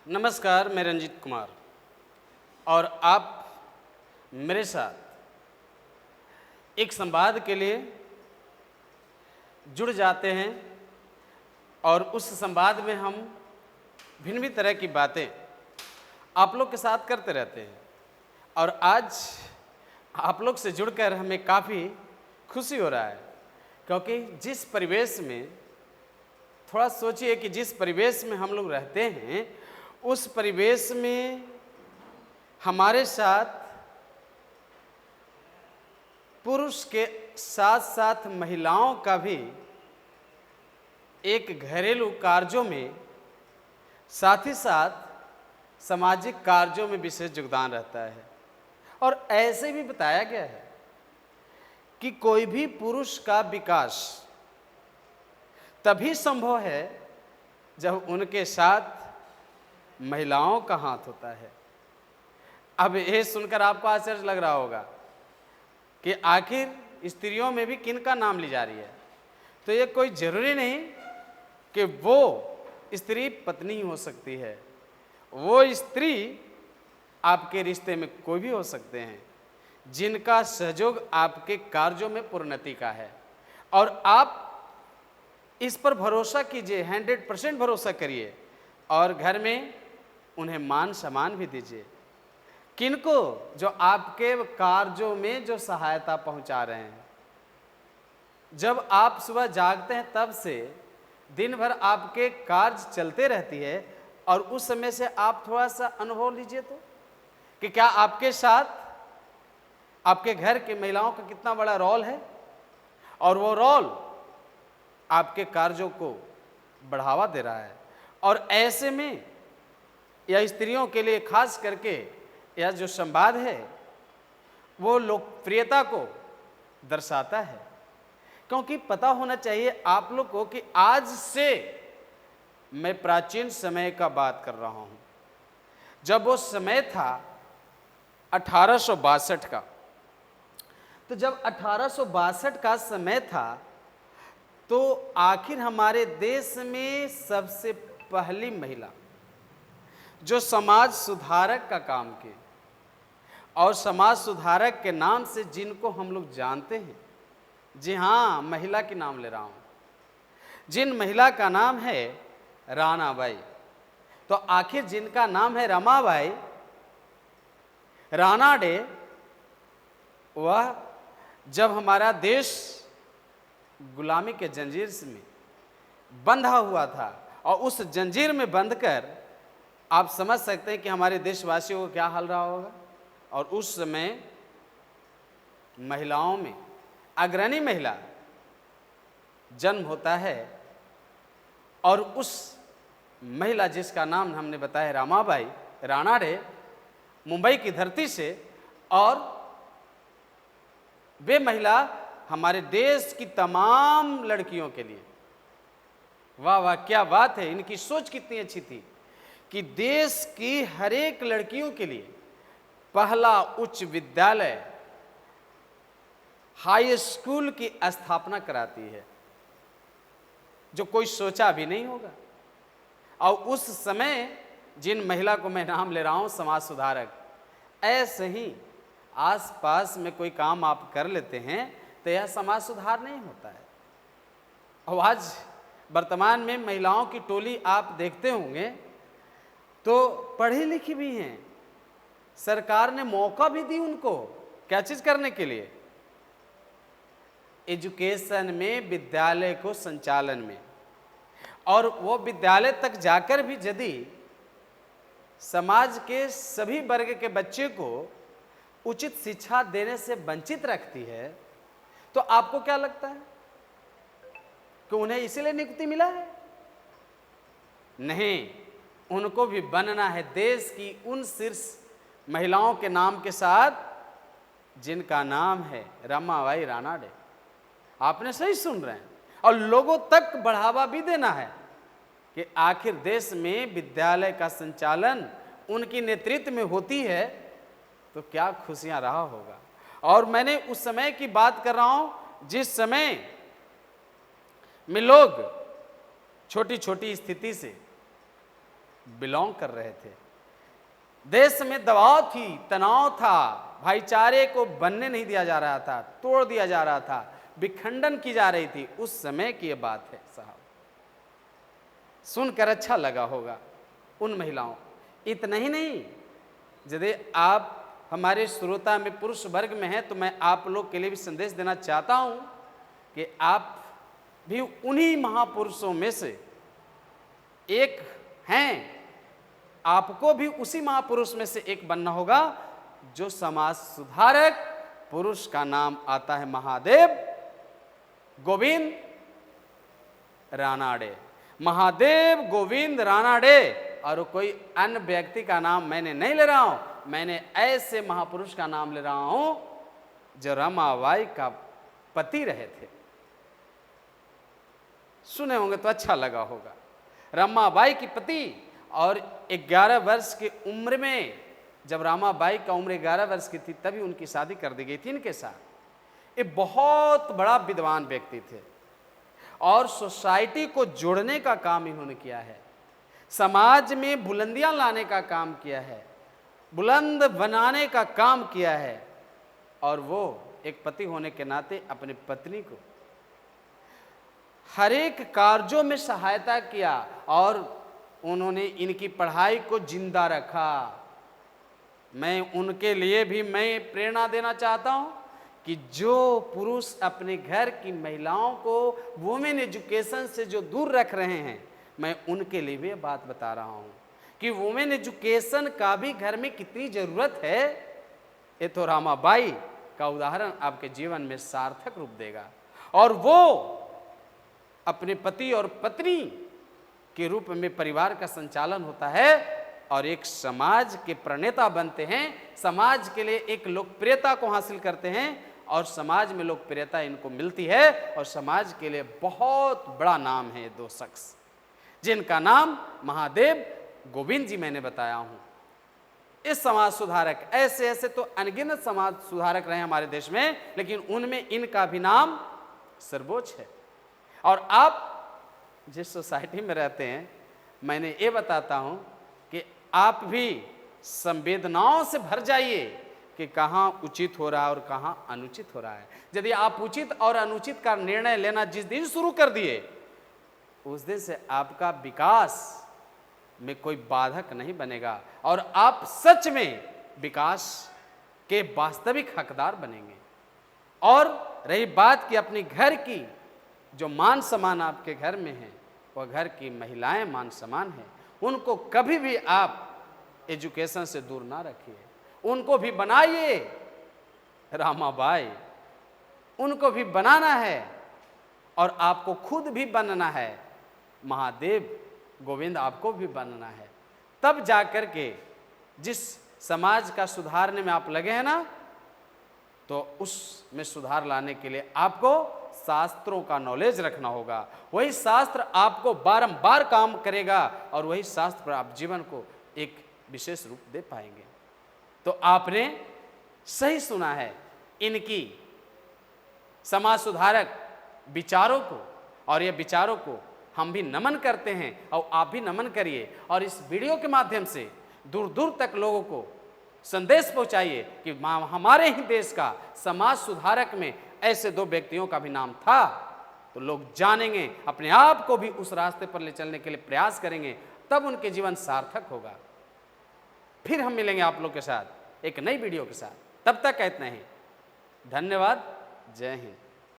नमस्कार, मैं रंजीत कुमार और आप मेरे साथ एक संवाद के लिए जुड़ जाते हैं और उस संवाद में हम भिन्न भिन्न तरह की बातें आप लोग के साथ करते रहते हैं। और आज आप लोग से जुड़कर हमें काफ़ी खुशी हो रहा है, क्योंकि जिस परिवेश में, थोड़ा सोचिए कि जिस परिवेश में हम लोग रहते हैं उस परिवेश में हमारे साथ पुरुष के साथ साथ महिलाओं का भी एक घरेलू कार्यों में, साथ ही साथ सामाजिक कार्यों में विशेष योगदान रहता है। और ऐसे भी बताया गया है कि कोई भी पुरुष का विकास तभी संभव है जब उनके साथ महिलाओं का हाथ होता है। अब ये सुनकर आपको आश्चर्य लग रहा होगा कि आखिर स्त्रियों में भी किन का नाम ली जा रही है। तो ये कोई ज़रूरी नहीं कि वो स्त्री पत्नी हो सकती है, वो स्त्री आपके रिश्ते में कोई भी हो सकते हैं जिनका सहयोग आपके कार्यों में प्रोन्नति का है। और आप इस पर भरोसा कीजिए, 100% भरोसा करिए और घर में उन्हें मान सम्मान भी दीजिए। किनको? जो आपके कार्यों में जो सहायता पहुंचा रहे हैं। जब आप सुबह जागते हैं तब से दिन भर आपके कार्य चलते रहती है और उस समय से आप थोड़ा सा अनुभव लीजिए तो कि क्या आपके साथ आपके घर के महिलाओं का कितना बड़ा रोल है और वो रोल आपके कार्यों को बढ़ावा दे रहा है। और ऐसे में यह स्त्रियों के लिए खास करके यह जो संवाद है वो लोकप्रियता को दर्शाता है, क्योंकि पता होना चाहिए आप लोग को कि आज से मैं प्राचीन समय का बात कर रहा हूँ, जब वो समय था 1862 का। तो जब 1862 का समय था तो आखिर हमारे देश में सबसे पहली महिला जो समाज सुधारक का काम किए, और समाज सुधारक के नाम से जिनको हम लोग जानते हैं, जी हाँ, महिला के नाम ले रहा हूँ, जिन महिला का नाम है रानाबाई। तो आखिर जिनका नाम है रमाबाई रानाडे, वह जब हमारा देश गुलामी के जंजीर में बंधा हुआ था और उस जंजीर में बंधकर आप समझ सकते हैं कि हमारे देशवासियों को क्या हाल रहा होगा। और उस समय महिलाओं में अग्रणी महिला जन्म होता है और उस महिला जिसका नाम हमने बताया रामाबाई रानाडे, मुंबई की धरती से, और वे महिला हमारे देश की तमाम लड़कियों के लिए, वाह वाह क्या बात है, इनकी सोच कितनी अच्छी थी कि देश की हर एक लड़कियों के लिए पहला उच्च विद्यालय हाई स्कूल की स्थापना कराती है, जो कोई सोचा भी नहीं होगा। और उस समय जिन महिला को मैं नाम ले रहा हूं समाज सुधारक, ऐसे ही आसपास में कोई काम आप कर लेते हैं तो यह समाज सुधार नहीं होता है। और आज वर्तमान में महिलाओं की टोली आप देखते होंगे तो पढ़ी लिखी भी हैं, सरकार ने मौका भी दी उनको क्या चीज करने के लिए, एजुकेशन में, विद्यालय को संचालन में। और वो विद्यालय तक जाकर भी यदि समाज के सभी वर्ग के बच्चे को उचित शिक्षा देने से वंचित रखती है, तो आपको क्या लगता है कि उन्हें इसीलिए नियुक्ति मिला है? नहीं, उनको भी बनना है देश की उन शीर्ष महिलाओं के नाम के साथ जिनका नाम है रमाबाई रानाडे। आपने सही सुन रहे हैं। और लोगों तक बढ़ावा भी देना है कि आखिर देश में विद्यालय का संचालन उनकी नेतृत्व में होती है तो क्या खुशियां रहा होगा। और मैंने उस समय की बात कर रहा हूं जिस समय में लोग छोटी छोटी स्थिति से बिलोंग कर रहे थे। देश में दबाव थी, तनाव था, भाईचारे को बनने नहीं दिया जा रहा था, तोड़ दिया जा रहा था, विखंडन की जा रही थी। उस समय की ये बात है साहब। सुनकर अच्छा लगा होगा उन महिलाओं। इतना ही नहीं, यदि आप हमारे श्रोता में पुरुष वर्ग में हैं तो मैं आप लोग के लिए भी संदेश देना चाहता हूं कि आप भी उन्हीं महापुरुषों में से एक हैं। आपको भी उसी महापुरुष में से एक बनना होगा जो समाज सुधारक पुरुष का नाम आता है महादेव गोविंद रानाडे। महादेव गोविंद रानाडे, और कोई अन्य व्यक्ति का नाम मैंने नहीं ले रहा हूं, मैंने ऐसे महापुरुष का नाम ले रहा हूं जो रमाबाई का पति रहे थे। सुने होंगे तो अच्छा लगा होगा। रमाबाई की पति, और 11 वर्ष की उम्र में, जब रमाबाई का उम्र 11 वर्ष की थी तभी उनकी शादी कर दी गई थी इनके साथ। ये बहुत बड़ा विद्वान व्यक्ति थे और सोसाइटी को जोड़ने का काम इन्होंने किया है, समाज में बुलंदियां लाने का काम किया है, बुलंद बनाने का काम किया है। और वो एक पति होने के नाते अपनी पत्नी को हर एक कार्यों में सहायता किया और उन्होंने इनकी पढ़ाई को जिंदा रखा। मैं उनके लिए भी मैं प्रेरणा देना चाहता हूं कि जो पुरुष अपने घर की महिलाओं को वुमेन एजुकेशन से जो दूर रख रहे हैं, मैं उनके लिए भी बात बता रहा हूं कि वुमेन एजुकेशन का भी घर में कितनी जरूरत है। ये तो रमाबाई का उदाहरण आपके जीवन में सार्थक रूप देगा। और वो अपने पति और पत्नी के रूप में परिवार का संचालन होता है और एक समाज के प्रणेता बनते हैं, समाज के लिए एक लोकप्रियता को हासिल करते हैं और समाज में लोकप्रियता इनको मिलती है और समाज के लिए बहुत बड़ा नाम है। 2 शख्स जिनका नाम महादेव गोविंद जी मैंने बताया हूं। इस समाज सुधारक, ऐसे ऐसे तो अनगिनत समाज सुधारक रहे हमारे देश में, लेकिन उनमें इनका भी नाम सर्वोच्च है। और आप जिस सोसाइटी में रहते हैं, मैंने ये बताता हूं कि आप भी संवेदनाओं से भर जाइए कि कहाँ उचित हो रहा है और कहाँ अनुचित हो रहा है। यदि आप उचित और अनुचित का निर्णय लेना जिस दिन शुरू कर दिए, उस दिन से आपका विकास में कोई बाधक नहीं बनेगा और आप सच में विकास के वास्तविक हकदार बनेंगे। और रही बात कि अपने घर की जो मान सम्मान आपके घर में है, वह घर की महिलाएं मान सम्मान है, उनको कभी भी आप एजुकेशन से दूर ना रखिए, उनको भी बनाइए। रमाबाई, उनको भी बनाना है और आपको खुद भी बनना है। महादेव गोविंद आपको भी बनना है। तब जाकर के जिस समाज का सुधारने में आप लगे हैं ना, तो उसमें सुधार लाने के लिए आपको शास्त्रों का नॉलेज रखना होगा। वही शास्त्र आपको बारंबार काम करेगा और वही शास्त्र पर आप जीवन को एक विशेष रूप दे पाएंगे। तो आपने सही सुना है इनकी समाज सुधारक विचारों को, और ये विचारों को हम भी नमन करते हैं और आप भी नमन करिए। और इस वीडियो के माध्यम से दूर दूर तक लोगों को संदेश पहुंचाइए कि हमारे ही देश का समाज सुधारक में ऐसे 2 व्यक्तियों का भी नाम था, तो लोग जानेंगे, अपने आप को भी उस रास्ते पर ले चलने के लिए प्रयास करेंगे, तब उनके जीवन सार्थक होगा। फिर हम मिलेंगे आप लोग के साथ एक नई वीडियो के साथ। तब तक इतना ही। धन्यवाद। जय हिंद।